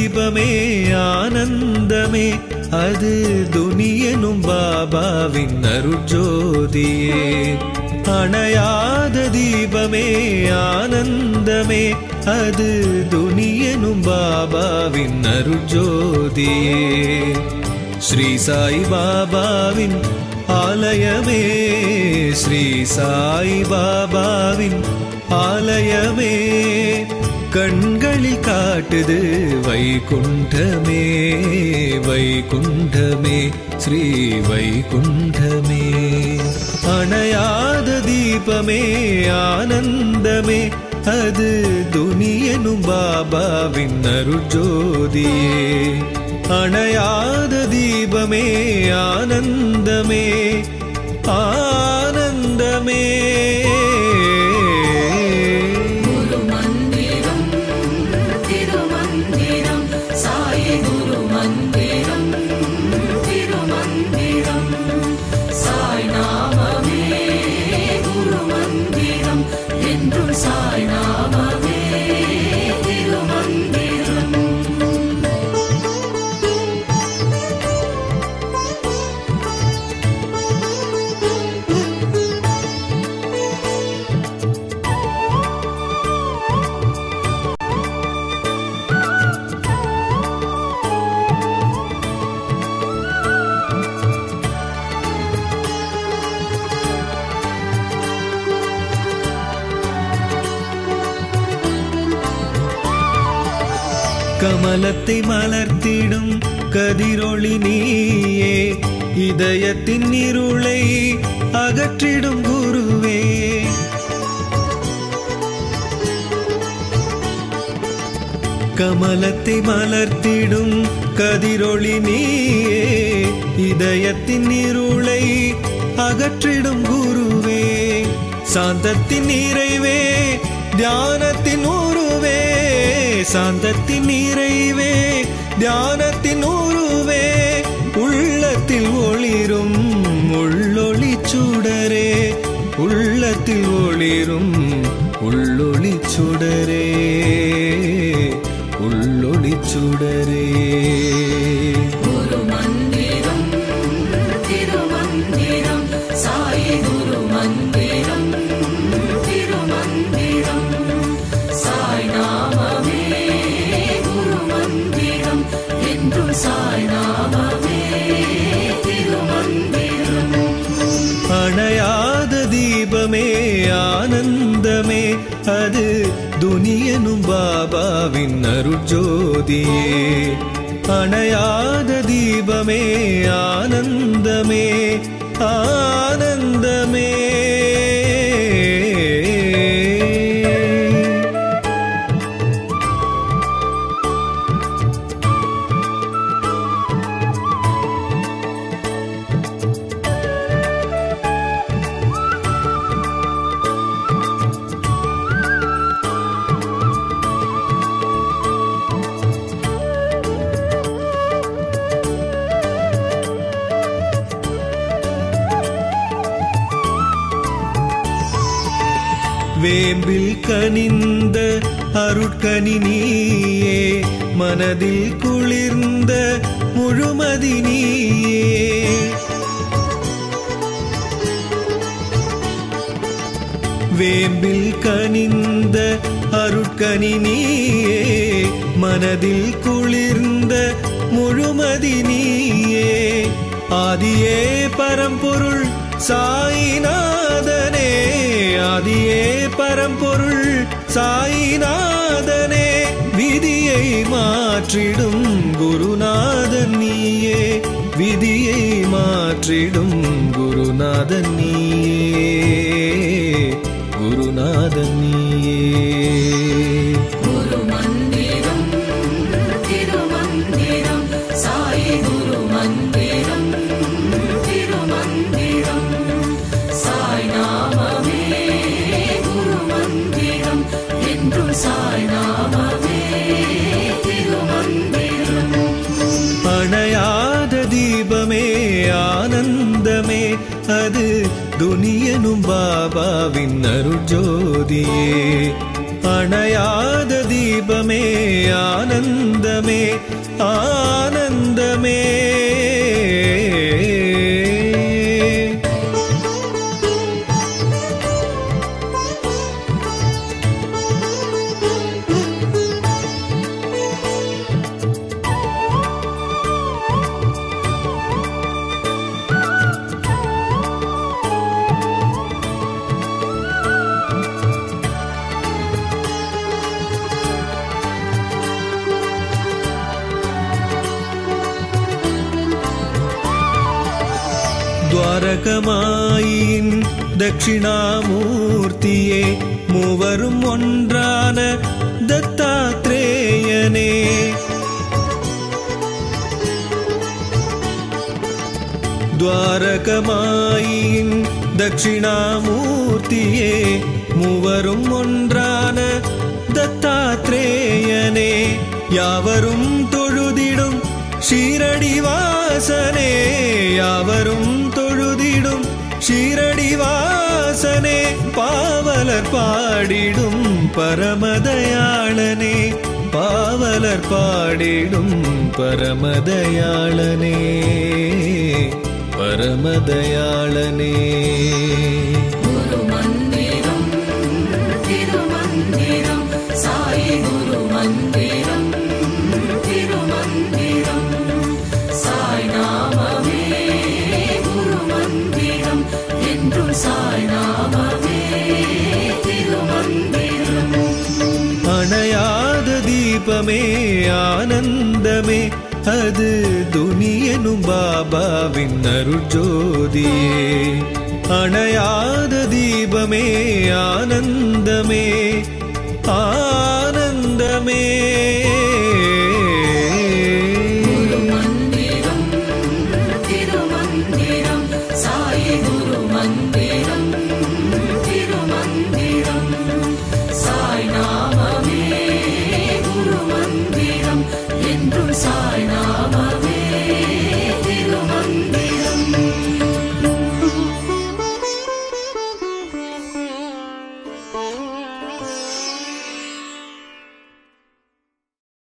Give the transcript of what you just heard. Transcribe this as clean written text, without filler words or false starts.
தீபமே ஆனந்தமே அது துனியனும் பாபாவின் அருட்ஜோதியே. அணையாத தீபமே ஆனந்தமே அது துனியனும் பாபாவின் அருட்ஜோதியே. ஸ்ரீ சாய் பாபாவின் ஆலயமே ஸ்ரீ சாய் பாபாவின் ஆலயமே கண்களில் காட்டுது வைகுண்டமே வைகுண்டமே ஸ்ரீ வைகுண்டமே. அணையாத தீபமே ஆனந்தமே அது துனியனும் பாபாவின் அருட்ஜோதியே. அணையாத தீபமே ஆனந்தமே ஆனந்தமே. கமலத்தை மலர்த்திடும் கதிரொளி நீயே இதயத்தின் இருளை அகற்றிடும் குருவே. கமலத்தை மலர்த்திடும் கதிரொளி நீயே இதயத்தின் இருளை அகற்றிடும் குருவே. சாந்தத்தின் நிறைவே தியானத்தின் உருவே சாந்தத்தின் நிறைவே தியானத்தின் உருவே. உள்ளத்தில் ஒளிரும் உள்ளொளி சுடரே உள்ளத்தில் ஒளிரும் உள்ளொளி சுடரே உள்ளொளி சுடரே. குரு மந்திரம் திருமந்திரம் சாய் குரு மந்திரம் திருமந்திரம் சாய் நாமமே குரு மந்திரம் என்றும் சாய் நாமமே திருமந்திரம். அணையாத தீபமே ஆனந்தமே அது துனியனும் பாபாவின் அருட்ஜோதியே. அணையாத தீபமே ஆனந்தமே ஆனந்தமே. வேம்பில் கனிந்த அருட்கனி நீயே மனதில் குளிர்ந்த முழுமதி நீயே. வேம்பில் கனிந்த அருட்கனி நீயே மனதில் குளிர்ந்த முழுமதி நீயே. ஆதியே பரம்பொருள் சாயிநாதனே ஆதியே பரம்பொருள் சாயிநாதனே. விதியை மாற்றிடும் குருநாதன் நீயே விதியை மாற்றிடும் குருநாதன் நீயே குருநாதன் நீயே. குரு மந்திரம் திருமந்திரம் சாய் குரு மந்திரம் திருமந்திரம் சாய் நாமமே குரு மந்திரம் என்றும் சாய் நாமமே திருமந்திரம். அணையாத தீபமே ஆனந்தமே அது துனியனும் பாபாவின் அருட்ஜோதியே. அணையாத தீபமே ஆனந்தமே ஆனந்தமே. துவாரகமாயின் தட்சிணாமூர்த்தியே மூவரும் ஒன்றான தத்தாத்ரேயனே. துவாரகமாயின் தட்சிணாமூர்த்தியே மூவரும் ஒன்றான தத்தாத்ரேயனே. யாவரும் தொழுதிடும் ஷீரடிவாசனே, யாவரும் தொழுதிடும் ஷீரடிவாசனே. பாவலர் பாடிடும் பரமதயாளனே, பாவலர் பாடிடும் பரமதயாளனே, பரமதயாளனே. குரு மந்திரம் திருமந்திரம் சாயி குரு மந்திரம் திருமந்திரம் சாய் நாமமே குரு மந்திரம் என்றும் சாய் நாமமே திருமந்திரம். அணையாத தீபமே ஆனந்தமே அது துனியனும் பாபாவின் அருட்ஜோதியே. அணையாத தீபமே ஆனந்தமே ஆனந்தமே. குரு மந்திரம் திருமந்திரம் சாயி குரு மந்திரம் திருமந்திரம் சாய் நாமமே குரு மந்திரம் என்றும் சாய் நாமமே